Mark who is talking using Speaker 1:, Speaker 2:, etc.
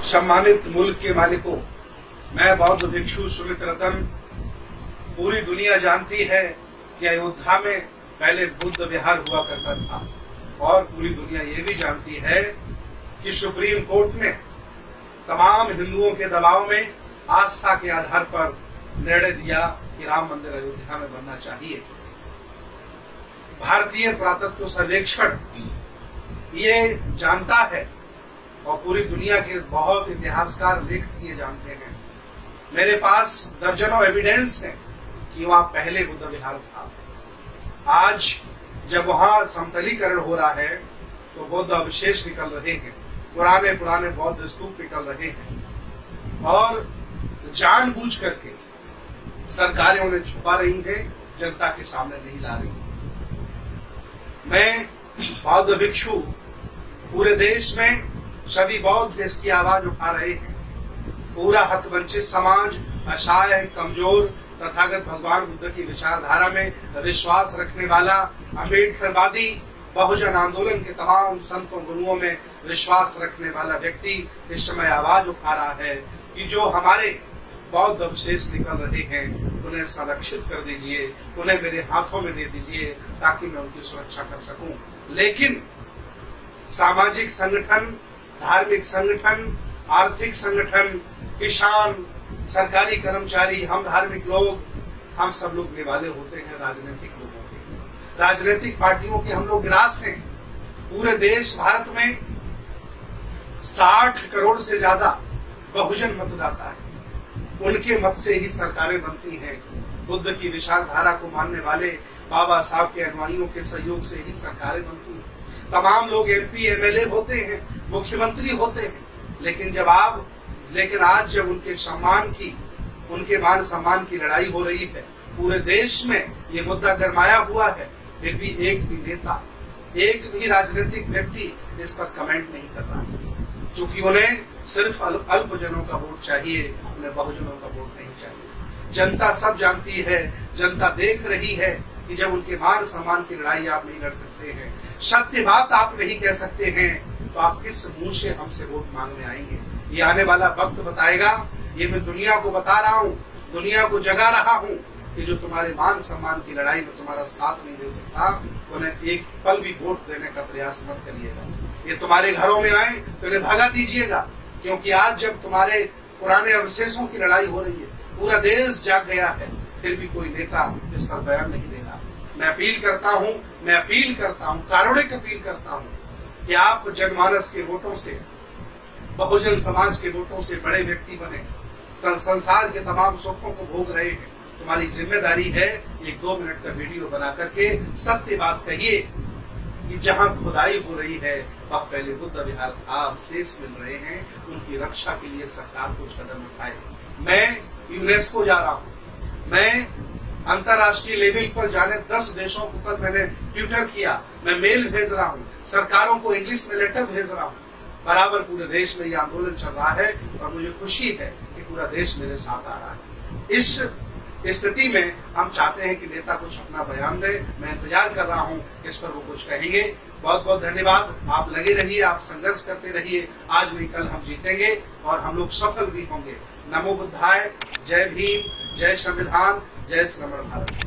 Speaker 1: सम्मानित मुल्क के मालिकों, मैं बौद्ध भिक्षु सुमित रतन। पूरी दुनिया जानती है कि अयोध्या में पहले बुद्ध विहार हुआ करता था और पूरी दुनिया ये भी जानती है कि सुप्रीम कोर्ट ने तमाम हिंदुओं के दबाव में आस्था के आधार पर निर्णय दिया कि राम मंदिर अयोध्या में बनना चाहिए। भारतीय पुरातत्व सर्वेक्षण ये जानता है और पूरी दुनिया के बहुत इतिहासकार लेखक ये जानते हैं। मेरे पास दर्जनों एविडेंस है कि वहां पहले बुद्ध विहार था। आज जब वहां समतलीकरण हो रहा है तो बौद्ध अवशेष निकल रहे हैं, पुराने पुराने बौद्ध स्तूप निकल रहे हैं और जानबूझ करके सरकारें उन्हें छुपा रही हैं, जनता के सामने नहीं ला रही। मैं बौद्ध भिक्षु पूरे देश में सभी बौद्ध इसकी आवाज उठा रहे हैं। पूरा हक वंचित समाज, असहाय, कमजोर, तथागत भगवान बुद्ध की विचारधारा में विश्वास रखने वाला, अम्बेडकरवादी, बहुजन आंदोलन के तमाम संतों गुरुओं में विश्वास रखने वाला व्यक्ति इस समय आवाज उठा रहा है कि जो हमारे बौद्ध अवशेष निकल रहे हैं उन्हें संरक्षित कर दीजिए, उन्हें मेरे हाथों में दे दीजिए ताकि मैं उनकी सुरक्षा कर सकूं। लेकिन सामाजिक संगठन, धार्मिक संगठन, आर्थिक संगठन, किसान, सरकारी कर्मचारी, हम धार्मिक लोग, हम सब लोग निवाले होते हैं राजनीतिक लोगों के। राजनीतिक पार्टियों के हम लोग ग्रास हैं। पूरे देश भारत में 60 करोड़ से ज्यादा बहुजन मतदाता है। उनके मत से ही सरकारें बनती हैं। बुद्ध की विचारधारा को मानने वाले बाबा साहब के अनुयायियों के सहयोग से ही सरकारें बनती हैं। तमाम लोग एमपी, एमएलए होते हैं, मुख्यमंत्री होते हैं, लेकिन आज जब उनके मान सम्मान की लड़ाई हो रही है, पूरे देश में ये मुद्दा गरमाया हुआ है, फिर भी एक भी नेता, एक भी राजनीतिक व्यक्ति इस पर कमेंट नहीं कर रहा है, क्योंकि उन्हें सिर्फ अल्पजनों का वोट चाहिए, उन्हें बहुजनों का वोट नहीं चाहिए। जनता सब जानती है, जनता देख रही है कि जब उनके मान सम्मान की लड़ाई आप नहीं लड़ सकते हैं, सत्य बात आप नहीं कह सकते हैं, तो आप किस मुंह से हमसे वोट मांगने आएंगे? ये आने वाला वक्त बताएगा। ये मैं दुनिया को बता रहा हूँ, दुनिया को जगा रहा हूँ कि जो तुम्हारे मान सम्मान की लड़ाई में तुम्हारा साथ नहीं दे सकता, उन्हें एक पल भी वोट देने का प्रयास मत करिएगा। ये तुम्हारे घरों में आए तो इन्हें भगा दीजिएगा, क्योंकि आज जब तुम्हारे पुराने अवशेषों की लड़ाई हो रही है, पूरा देश जाग गया है, फिर भी कोई नेता इस पर बयान नहीं दे रहा। मैं अपील करता हूँ, कारुणिक अपील करता हूँ कि आप जनमानस के वोटों से, बहुजन समाज के वोटों से बड़े व्यक्ति बने, संसार के तमाम सुखों को भोग रहे हैं। तुम्हारी जिम्मेदारी है एक 2 मिनट का वीडियो बना करके सत्य बात कहिए कि जहां खुदाई हो रही है वह पहले बुद्ध विहार था, अवशेष मिल रहे हैं, उनकी रक्षा के लिए सरकार कुछ कदम उठाए। मैं यूनेस्को जा रहा हूँ, मैं अंतर्राष्ट्रीय लेवल पर जाने 10 देशों को कल मैंने ट्विटर किया, मैं मेल भेज रहा हूँ, सरकारों को इंग्लिश में लेटर भेज रहा हूँ। बराबर पूरे देश में ये आंदोलन चल रहा है और मुझे खुशी है कि पूरा देश मेरे साथ आ रहा है। इस स्थिति में हम चाहते हैं कि नेता कुछ अपना बयान दे। मैं इंतजार कर रहा हूं कि इस पर वो कुछ कहेंगे। बहुत बहुत धन्यवाद। आप लगे रहिए, आप संघर्ष करते रहिए। आज नहीं कल हम जीतेंगे और हम लोग सफल भी होंगे। नमो बुद्धाय। जय भीम, जय संविधान, जय श्रमण भारत।